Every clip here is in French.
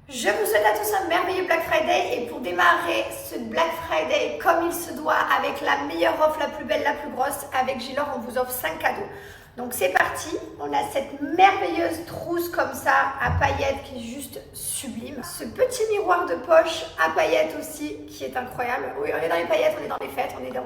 Je vous souhaite à tous un merveilleux Black Friday et pour démarrer ce Black Friday comme il se doit avec la meilleure offre, la plus belle, la plus grosse, avec Gilor, on vous offre 5 cadeaux. Donc c'est parti, on a cette merveilleuse trousse comme ça à paillettes qui est juste sublime. Ce petit miroir de poche à paillettes aussi qui est incroyable. Oui, on est dans les paillettes, on est dans les fêtes, on est dans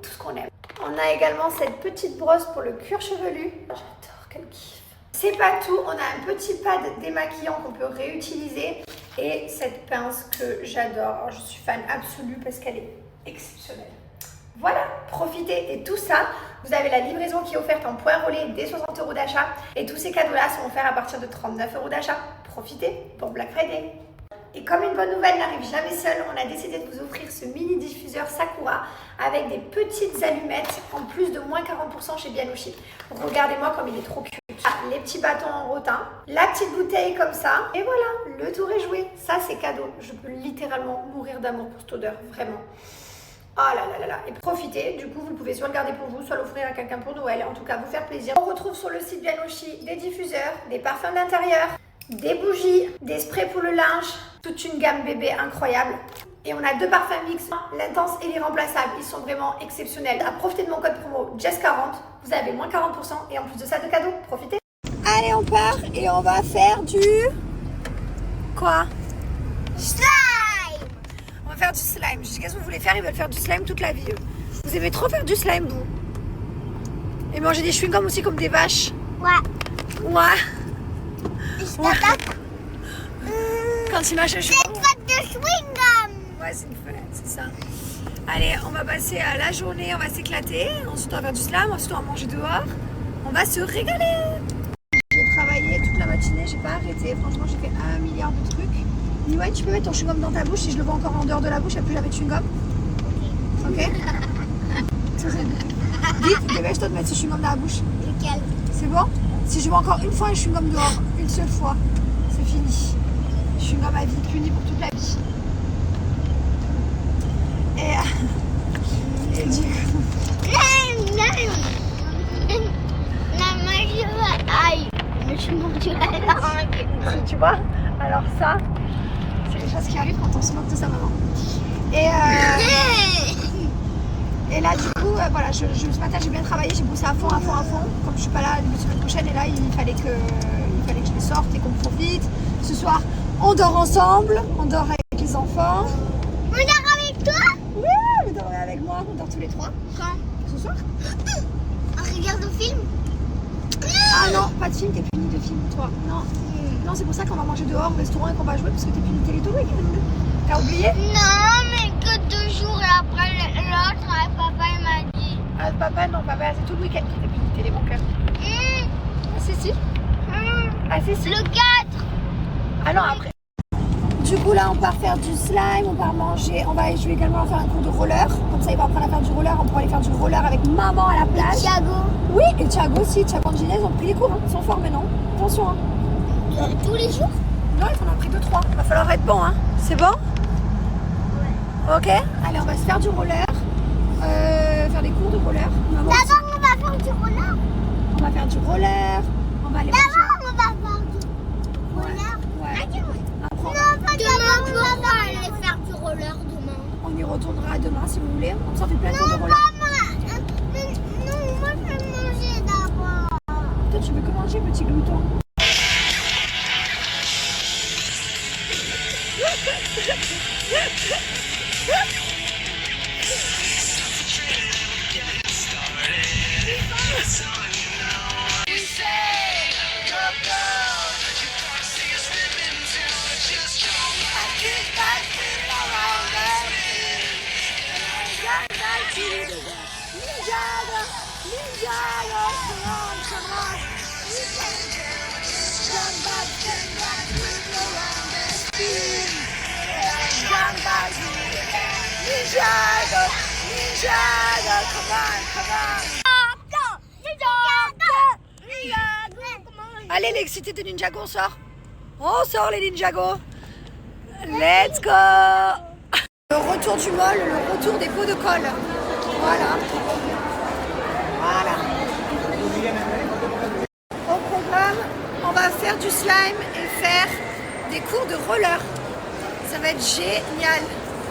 tout ce qu'on aime. On a également cette petite brosse pour le cuir chevelu. J'adore, quel kiff. C'est pas tout, on a un petit pad démaquillant qu'on peut réutiliser et cette pince que j'adore. Je suis fan absolue parce qu'elle est exceptionnelle. Voilà, profitez et tout ça, vous avez la livraison qui est offerte en points relais dès 60 € d'achat et tous ces cadeaux-là sont offerts à partir de 39 € d'achat. Profitez pour Black Friday. Et comme une bonne nouvelle n'arrive jamais seule, on a décidé de vous offrir ce mini diffuseur Sakura avec des petites allumettes en plus de moins 40% chez Bianouchi. Regardez-moi comme il est trop cute. Les petits bâtons en rotin, la petite bouteille comme ça et voilà, le tour est joué. Ça c'est cadeau, je peux littéralement mourir d'amour pour cette odeur, vraiment. Oh là là là là, et profitez, du coup vous pouvez soit le garder pour vous, soit l'offrir à quelqu'un pour Noël, en tout cas vous faire plaisir. On retrouve sur le site Bianouchi des diffuseurs, des parfums d'intérieur, des bougies, des sprays pour le linge, toute une gamme bébé incroyable. Et on a deux parfums mix, l'intense et l'irremplaçable, ils sont vraiment exceptionnels. Profitez de mon code promo JESS40, vous avez moins 40% et en plus de ça de cadeaux, profitez. Allez on part et on va faire du... Quoi? Slime. On va faire du slime. Je sais qu'est-ce que vous voulez faire, ils veulent faire du slime toute la vie eux. Vous aimez trop faire du slime vous? Et manger des chewing-gums aussi comme des vaches? Ouais. Ouais. Ouais. Quand il mâche un C'est une fête de chewing-gum. Ouais, c'est une fête, c'est ça. Allez, on va passer à la journée, on va s'éclater. Ensuite, on va faire du slam, ensuite, on va manger dehors. On va se régaler. J'ai travaillé toute la matinée, j'ai pas arrêté. Franchement, j'ai fait 1 milliard de trucs. Niouane, tu peux mettre ton chewing-gum dans ta bouche. Si je le vois encore en dehors de la bouche, il n'y a plus jamais de chewing-gum. Ok. Vite, dépêche-toi de mettre ce chewing-gum dans la bouche. Lequel? C'est bon? Si je vois encore une fois un chewing-gum dehors, une seule fois, c'est fini. Chewing-gum à vie, puni pour toute la vie. Et du coup... Aïe, je me suis mordu la langue. Tu vois? Alors ça, c'est les choses qui arrivent quand on se moque de sa maman. Et là, du coup, voilà, ce matin, j'ai bien travaillé, j'ai bossé à fond. Comme je suis pas là la semaine prochaine, et là, il fallait que je les sorte et qu'on profite. Ce soir, on dort ensemble, on dort avec les enfants. On dort avec toi? Oui, vous dormez avec moi, on dort tous les trois. Quand? Ce soir? On regarde un film? Ah non, pas de film, t'es puni de film, toi. Non, non, c'est pour ça qu'on va manger dehors au restaurant et qu'on va jouer parce que t'es puni de télé tout le week-end. T'as oublié? Non, mais que 2 jours après l'autre, papa il m'a dit. Ah, papa, non, papa, c'est tout le week-end qui t'es puni de télé, mon cœur. Ah, si. Ah, si. Le 4. Ah non, après. Du coup, là, on part faire du slime, on part manger. Je vais également faire un cours de roller. Comme ça, il va apprendre à faire du roller. On pourra aller faire du roller avec maman à la plage. Thiago. Oui, et Thiago aussi. Thiago et Ginès ont pris les cours. Hein. Ils sont forts maintenant. Attention. Hein. Tous les jours? Non, ils en ont pris 2-3. Il va falloir être bon. Hein. C'est bon? Ouais. Ok. Allez, on va se faire du roller. Faire des cours de roller. D'abord, on va faire du roller. On va faire du roller. On va aller manger. D'abord, on va faire du roller. Ouais. Adieu. Après, Non, pas demain, on va aller faire du roller demain. on y retournera demain si vous voulez. On s'en fait plein de Non, cours de roller. non, moi je vais manger d'abord. Toi, tu veux que manger, petit glouton? Allez, l'excité de Ninjago, on sort. On sort les Ninjago. Let's go. Le retour du mall, le retour des pots de colle. Voilà. Voilà. Au programme, on va faire du slime et faire des cours de roller. Ça va être génial.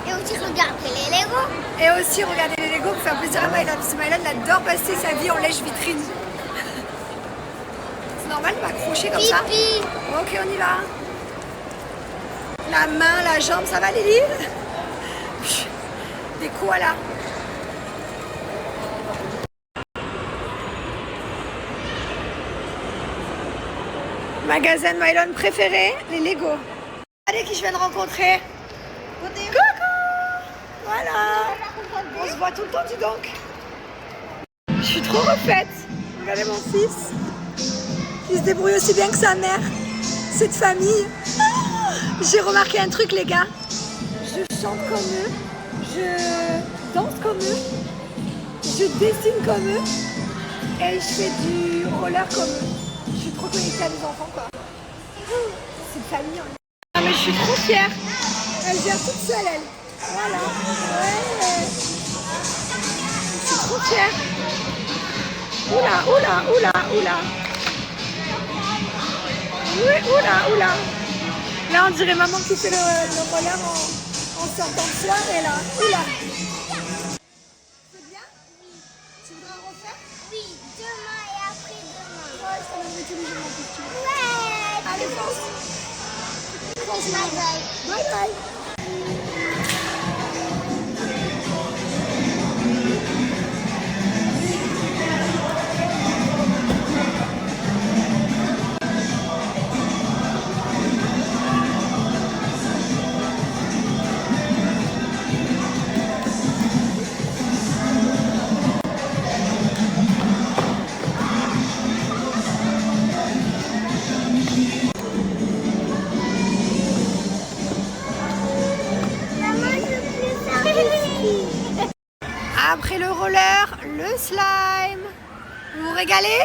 Et aussi regarder les Lego. Et aussi regarder les Lego pour faire plaisir à Maëlon. Parce que Maëlon adore passer sa vie en lèche-vitrine. C'est normal de m'accrocher comme ça. Pipi. Ok, on y va. La main, la jambe, ça va Lily? Des koalas. Magasin de Maëlon préféré, les Lego. Regardez qui je viens de rencontrer. Coucou. Voilà. On se voit tout le temps, dis donc. Je suis trop refaite. Regardez mon fils. Il se débrouille aussi bien que sa mère. Cette famille. J'ai remarqué un truc, les gars. Je chante comme eux. Je danse comme eux. Je dessine comme eux. Et je fais du roller comme eux. Je suis trop connectée à mes enfants, quoi. C'est une famille. Ah, mais je suis trop fière. Elle vient toute seule, elle. Voilà. Ouais. Je suis trop fière. Oula, oula, oula, oula. Oui, oula, oula. Là, on dirait maman qui fait le roller en sortant de soirée, là. Oula. C'est bien? Tu voudrais refaire? Oui, demain et après-demain. Ouais, je t'en ai tous les jours en plus. Ouais. Allez, fonce. Fonce, Bye maman. bye. Bye bye. Maman, je veux faire du ski. Après le roller, le slime. Vous vous régalez?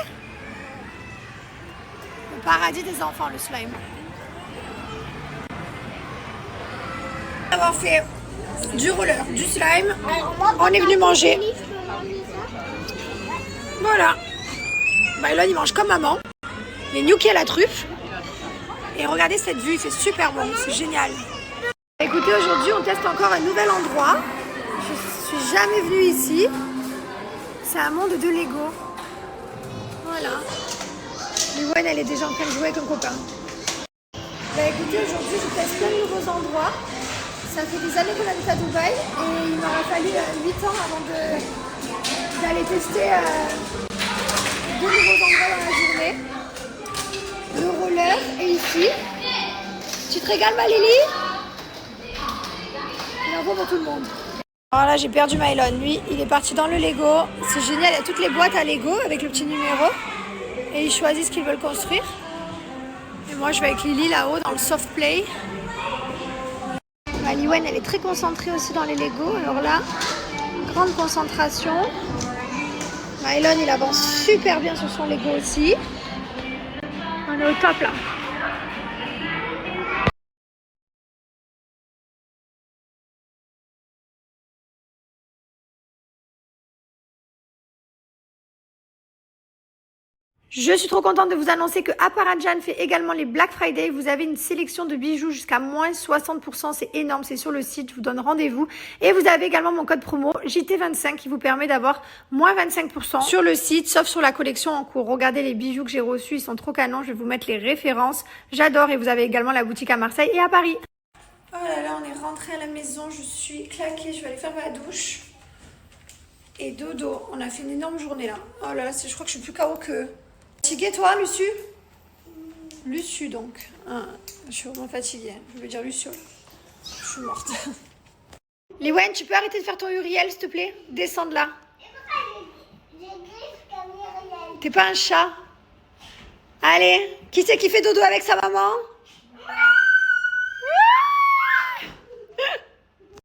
Le paradis des enfants, le slime. Avoir fait du roller, du slime, on est venu manger. Voilà. Maëlon, il mange comme maman. Il est gnocchi à la truffe. Et regardez cette vue, il fait super bon, c'est génial. Écoutez, aujourd'hui, on teste encore un nouvel endroit. Je suis jamais venue ici. C'est un monde de Lego. Voilà. Liwen, elle est déjà en train de jouer avec un copain. Bah écoutez, aujourd'hui, je teste plein de nouveaux endroits. Ça fait des années qu'on habite à Dubaï et il m'aura fallu 8 ans avant d'aller tester 2 nouveaux endroits dans la journée. Le roller est ici. Tu te régales, ma Lily? Il en faut pour tout le monde. Alors là, j'ai perdu Maëlon. Lui, il est parti dans le Lego. C'est génial, il y a toutes les boîtes à Lego avec le petit numéro. Et ils choisissent ce qu'ils veulent construire. Et moi, je vais avec Lily là-haut dans le soft play. Liwen, elle est très concentrée aussi dans les Lego. Alors là, grande concentration. Maëlon, il avance super bien sur son Lego aussi. On est au top là. Je suis trop contente de vous annoncer que Apparadjan fait également les Black Friday. Vous avez une sélection de bijoux jusqu'à moins 60%. C'est énorme, c'est sur le site. Je vous donne rendez-vous. Et vous avez également mon code promo JT25 qui vous permet d'avoir moins 25% sur le site, sauf sur la collection en cours. Regardez les bijoux que j'ai reçus, ils sont trop canons. Je vais vous mettre les références. J'adore. Et vous avez également la boutique à Marseille et à Paris. Oh là là, on est rentré à la maison. Je suis claquée. Je vais aller faire ma douche. Et dodo. On a fait une énorme journée là. Oh là là, je crois que je suis plus KO que... Fatiguée toi, Lucie? Lucie donc. Ah, je suis vraiment fatiguée. Je veux dire Luciole. Je suis morte. Liwen, tu peux arrêter de faire ton Uriel, s'il te plaît? Descends de là. T'es pas un chat? Allez, qui c'est qui fait dodo avec sa maman?